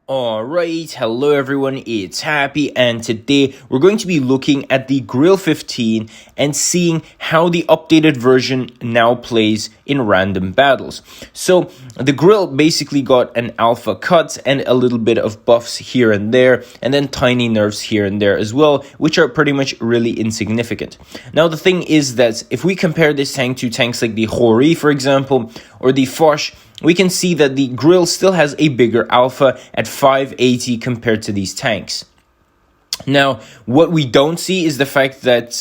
Alright, hello everyone, it's Happy, and today we're going to be looking at the Grill 15 and seeing how the updated version now plays in random battles. So the Grill basically got an alpha cut and a little bit of buffs here and there, and then tiny nerfs here and there as well, which are pretty much really insignificant. Now the thing is that if we compare this tank to tanks like the Hori, for example, or the Foch, we can see that the Grill still has a bigger alpha at 580 compared to these tanks. Now, what we don't see is the fact that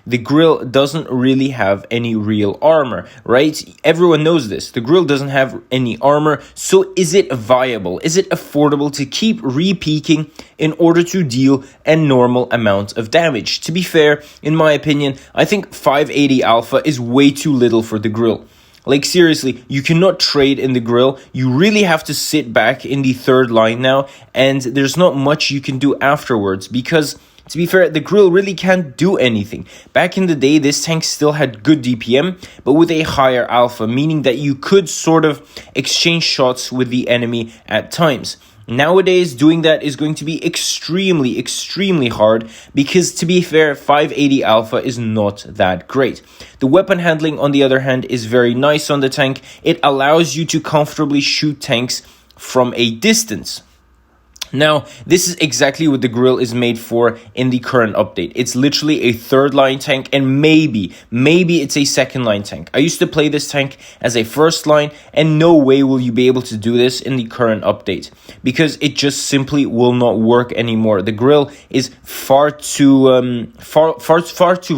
the Grill doesn't really have any real armor, right? Everyone knows this. The Grill doesn't have any armor, so is it viable? Is it affordable to keep re-peaking in order to deal a normal amount of damage? To be fair, in my opinion, I think 580 alpha is way too little for the Grill. Like, seriously, you cannot trade in the Grill. You really have to sit back in the third line now, and there's not much you can do afterwards because, to be fair, the Grill really can't do anything. Back in the day, this tank still had good DPM, but with a higher alpha, meaning that you could sort of exchange shots with the enemy at times. Nowadays, doing that is going to be extremely hard because, to be fair, 580 alpha is not that great. The weapon handling, on the other hand, is very nice on the tank. It allows you to comfortably shoot tanks from a distance. Now, this is exactly what the Grill is made for in the current update. It's literally a third line tank, and maybe it's a second line tank. I used to play this tank as a first line, and no way will you be able to do this in the current update because it just simply will not work anymore. The Grill is far too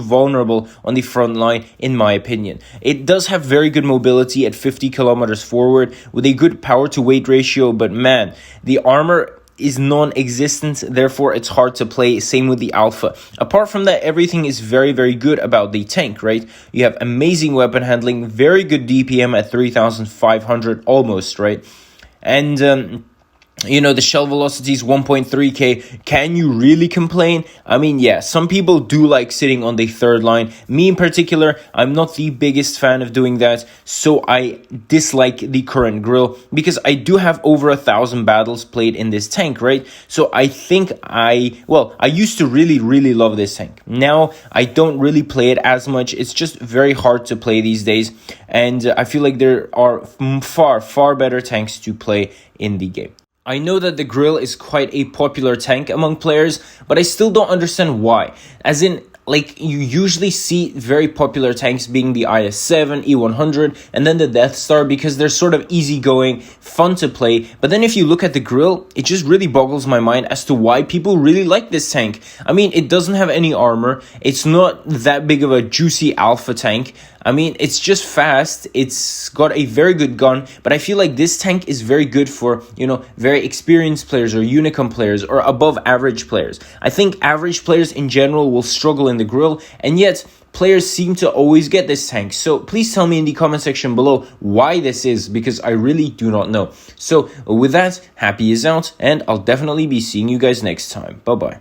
vulnerable on the front line, in my opinion. It does have very good mobility at 50 kilometers forward with a good power to weight ratio, but man, the armor is non-existent, therefore it's hard to play. Same with the alpha. Apart from that, everything is very good about the tank, right? You have amazing weapon handling, very good DPM at 3,500 almost, right? And the shell velocity is 1.3k. Can you really complain? I mean, yeah, some people do like sitting on the third line. Me in particular, I'm not the biggest fan of doing that, so I dislike the current Grill because I do have over 1,000 battles played in this tank, right? So I think I used to really love this tank. Now I don't really play it as much. It's just very hard to play these days, and I feel like there are far better tanks to play in the game. I know that the Grill is quite a popular tank among players, but I still don't understand why. As in, like, you usually see very popular tanks being the IS-7, E-100, and then the Death Star because they're sort of easygoing, fun to play. But then if you look at the Grill, it just really boggles my mind as to why people really like this tank. I mean, it doesn't have any armor. It's not that big of a juicy alpha tank. I mean, it's just fast. It's got a very good gun, but I feel like this tank is very good for, very experienced players or Unicum players or above average players. I think average players in general will struggle in the Grill, and yet players seem to always get this tank. So please tell me in the comment section below why this is, because I really do not know. So with that, Happy is out, and I'll definitely be seeing you guys next time. Bye-bye.